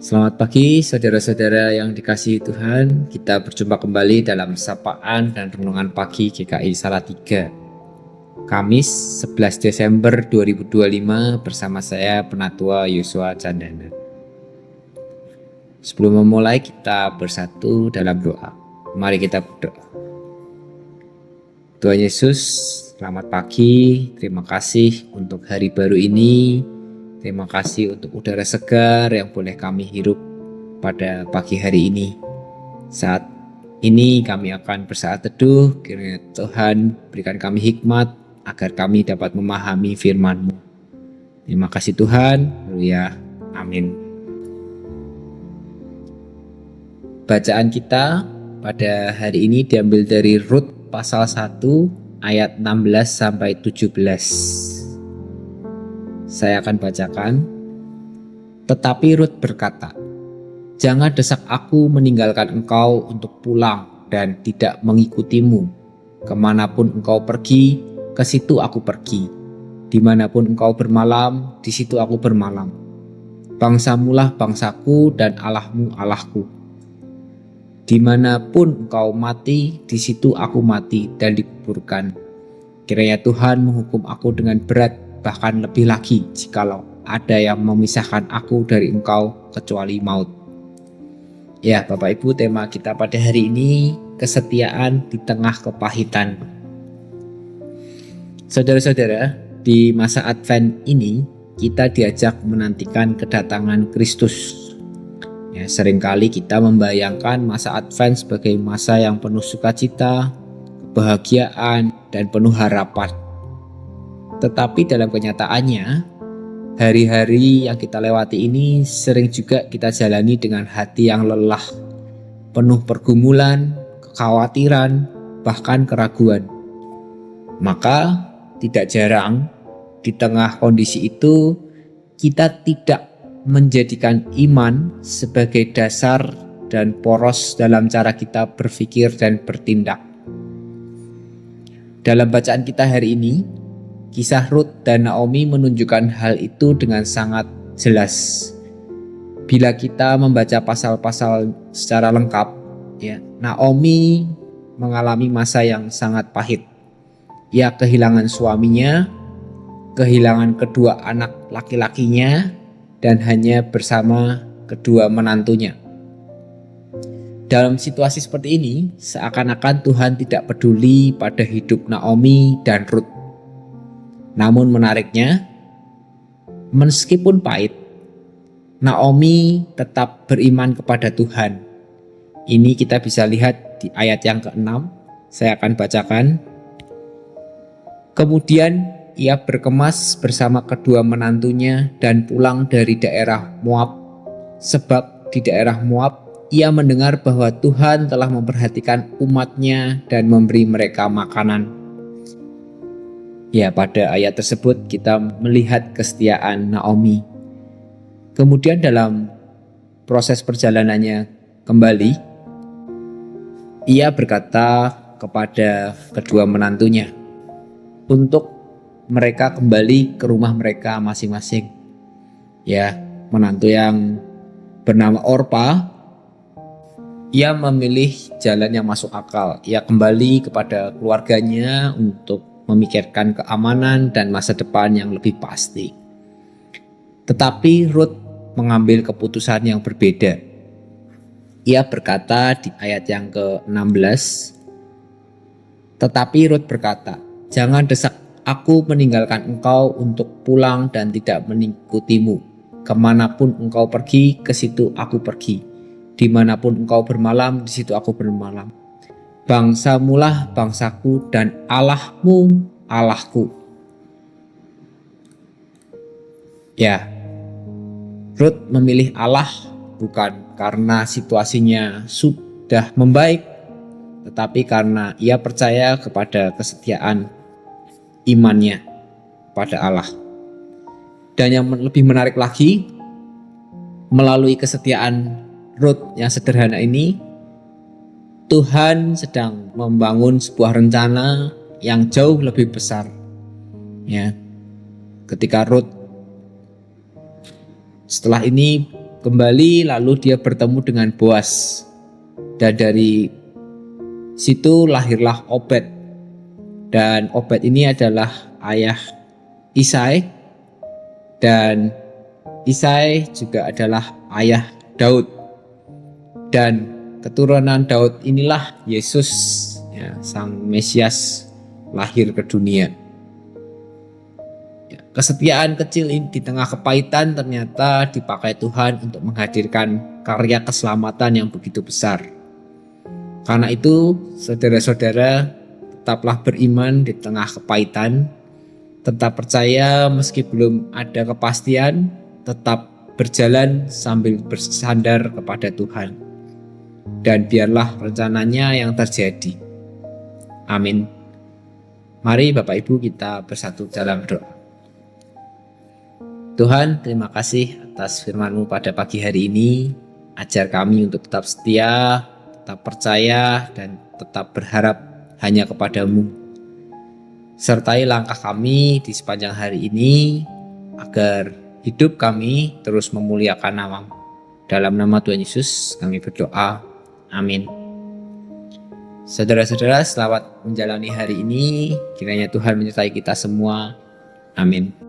Selamat pagi saudara-saudara yang dikasihi Tuhan. Kita berjumpa kembali dalam sapaan dan renungan pagi GKI Salatiga. Kamis 11 Desember 2025 bersama saya Penatua Yosua Candana. Sebelum memulai kita bersatu dalam doa. Mari kita berdoa. Tuhan Yesus, selamat pagi. Terima kasih untuk hari baru ini. Terima kasih untuk udara segar yang boleh kami hirup pada pagi hari ini. Saat ini kami akan bersaat teduh, kiranya Tuhan berikan kami hikmat agar kami dapat memahami firman-Mu. Terima kasih Tuhan, haleluya, amin. Bacaan kita pada hari ini diambil dari Rut pasal 1 ayat 16 sampai 17. Saya akan bacakan. Tetapi Rut berkata, "Jangan desak aku meninggalkan engkau untuk pulang dan tidak mengikutimu. Kemanapun engkau pergi, ke situ aku pergi. Dimanapun engkau bermalam, di situ aku bermalam. Bangsamulah bangsaku dan Allahmu Allahku. Dimanapun engkau mati, di situ aku mati dan dikuburkan. Kiranya Tuhan menghukum aku dengan berat, bahkan lebih lagi jikalau ada yang memisahkan aku dari engkau kecuali maut." Ya Bapak Ibu, tema kita pada hari ini kesetiaan di tengah kepahitan. Saudara-saudara, di masa Advent ini kita diajak menantikan kedatangan Kristus. Ya, seringkali kita membayangkan masa Advent sebagai masa yang penuh sukacita, kebahagiaan, dan penuh harapan. Tetapi dalam kenyataannya, hari-hari yang kita lewati ini sering juga kita jalani dengan hati yang lelah, penuh pergumulan, kekhawatiran, bahkan keraguan. Maka tidak jarang di tengah kondisi itu kita tidak menjadikan iman sebagai dasar dan poros dalam cara kita berpikir dan bertindak. Dalam bacaan kita hari ini, kisah Rut dan Naomi menunjukkan hal itu dengan sangat jelas. Bila kita membaca pasal-pasal secara lengkap, ya, Naomi mengalami masa yang sangat pahit. Ia kehilangan suaminya, kehilangan kedua anak laki-lakinya, dan hanya bersama kedua menantunya. Dalam situasi seperti ini, seakan-akan Tuhan tidak peduli pada hidup Naomi dan Rut. Namun menariknya, meskipun pahit, Naomi tetap beriman kepada Tuhan. Ini kita bisa lihat di ayat yang ke-6. Saya akan bacakan. Kemudian ia berkemas bersama kedua menantunya dan pulang dari daerah Moab. Sebab di daerah Moab ia mendengar bahwa Tuhan telah memperhatikan umatnya dan memberi mereka makanan. Ya, pada ayat tersebut kita melihat kesetiaan Naomi. Kemudian dalam proses perjalanannya kembali, ia berkata kepada kedua menantunya untuk mereka kembali ke rumah mereka masing-masing. Ya, menantu yang bernama Orpa, ia memilih jalan yang masuk akal. Ia kembali kepada keluarganya untuk memikirkan keamanan dan masa depan yang lebih pasti. Tetapi Rut mengambil keputusan yang berbeda. Ia berkata di ayat yang ke-16, "Tetapi Rut berkata, jangan desak aku meninggalkan engkau untuk pulang dan tidak mengikutimu. Kemanapun engkau pergi, ke situ aku pergi. Dimanapun engkau bermalam, di situ aku bermalam. Bangsamulah bangsaku dan Allahmu Allahku." Ya, Rut memilih Allah bukan karena situasinya sudah membaik, tetapi karena ia percaya kepada kesetiaan imannya pada Allah. Dan yang lebih menarik lagi, melalui kesetiaan Rut yang sederhana ini, Tuhan sedang membangun sebuah rencana yang jauh lebih besar. Ya, ketika Rut setelah ini kembali, lalu dia bertemu dengan Boas. Dan dari situ lahirlah Obed. Dan Obed ini adalah ayah Isai, dan Isai juga adalah ayah Daud. Dan keturunan Daud inilah Yesus, ya, Sang Mesias, lahir ke dunia. Kesetiaan kecil ini di tengah kepahitan ternyata dipakai Tuhan untuk menghadirkan karya keselamatan yang begitu besar. Karena itu, saudara-saudara, tetaplah beriman di tengah kepahitan, tetap percaya meski belum ada kepastian, tetap berjalan sambil bersandar kepada Tuhan. Dan biarlah rencananya yang terjadi. Amin. Mari Bapak Ibu kita bersatu dalam doa. Tuhan, terima kasih atas firman-Mu pada pagi hari ini. Ajar kami untuk tetap setia, tetap percaya, dan tetap berharap hanya kepada-Mu. Sertai langkah kami di sepanjang hari ini, agar hidup kami terus memuliakan nama-Mu. Dalam nama Tuhan Yesus kami berdoa. Amin. Saudara-saudara, selamat menjalani hari ini. Kiranya Tuhan menyertai kita semua. Amin.